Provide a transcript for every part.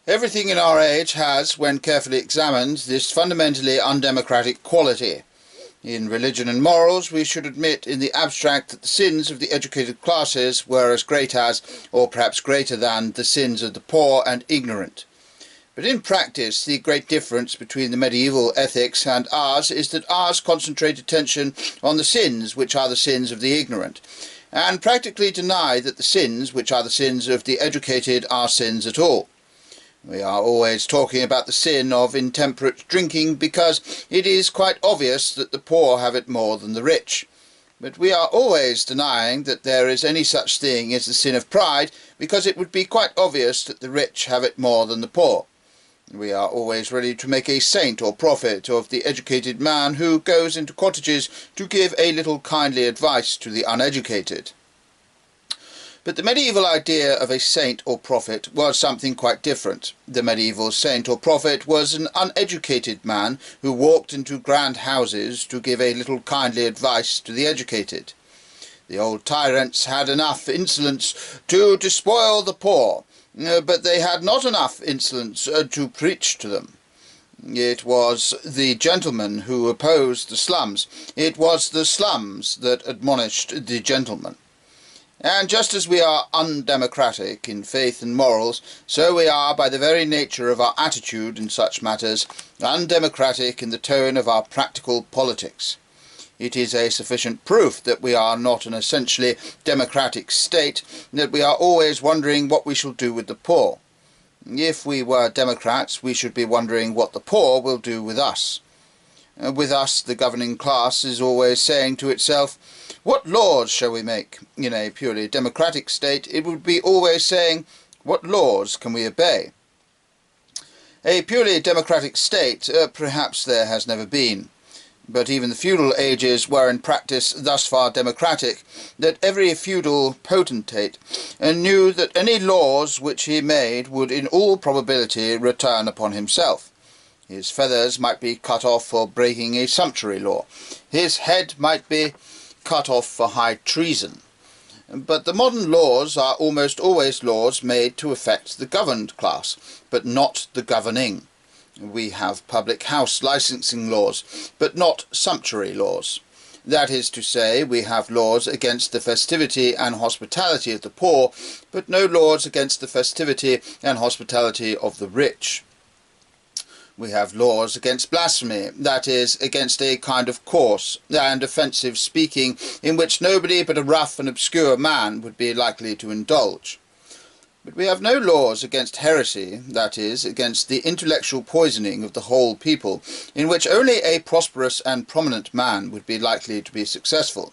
Everything in our age has, when carefully examined, this fundamentally undemocratic quality. In religion and morals, we should admit in the abstract that the sins of the educated classes were as great as, or perhaps greater than, the sins of the poor and ignorant. But in practice, the great difference between the medieval ethics and ours is that ours concentrate attention on the sins which are the sins of the ignorant, and practically deny that the sins which are the sins of the educated are sins at all. We are always talking about the sin of intemperate drinking because it is quite obvious that the poor have it more than the rich. But we are always denying that there is any such thing as the sin of pride because it would be quite obvious that the rich have it more than the poor. We are always ready to make a saint or prophet of the educated man who goes into cottages to give a little kindly advice to the uneducated. But the medieval idea of a saint or prophet was something quite different. The medieval saint or prophet was an uneducated man who walked into grand houses to give a little kindly advice to the educated. The old tyrants had enough insolence to despoil the poor, but they had not enough insolence to preach to them. It was the gentlemen who opposed the slums. It was the slums that admonished the gentlemen. And just as we are undemocratic in faith and morals, so we are, by the very nature of our attitude in such matters, undemocratic in the tone of our practical politics. It is a sufficient proof that we are not an essentially democratic state, that we are always wondering what we shall do with the poor. If we were democrats, we should be wondering what the poor will do with us. With us, the governing class is always saying to itself, what laws shall we make? In a purely democratic state, it would be always saying, what laws can we obey? A purely democratic state, perhaps there has never been. But even the feudal ages were in practice thus far democratic that every feudal potentate knew that any laws which he made would in all probability return upon himself. His feathers might be cut off for breaking a sumptuary law. His head might be cut off for high treason. But the modern laws are almost always laws made to affect the governed class, but not the governing. We have public house licensing laws, but not sumptuary laws. That is to say, we have laws against the festivity and hospitality of the poor, but no laws against the festivity and hospitality of the rich. We have laws against blasphemy, that is, against a kind of coarse and offensive speaking in which nobody but a rough and obscure man would be likely to indulge. But we have no laws against heresy, that is, against the intellectual poisoning of the whole people, in which only a prosperous and prominent man would be likely to be successful.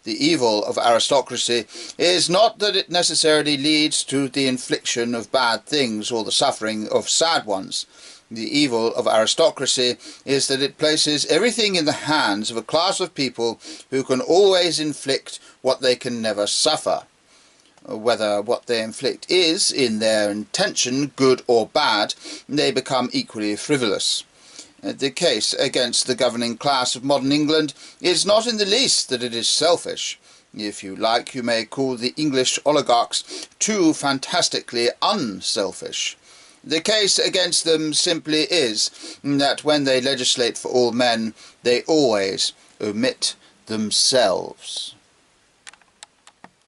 The evil of aristocracy is not that it necessarily leads to the infliction of bad things or the suffering of sad ones. The evil of aristocracy is that it places everything in the hands of a class of people who can always inflict what they can never suffer. Whether what they inflict is, in their intention, good or bad, they become equally frivolous. The case against the governing class of modern England is not in the least that it is selfish. If you like, you may call the English oligarchs too fantastically unselfish. The case against them simply is that when they legislate for all men, they always omit themselves.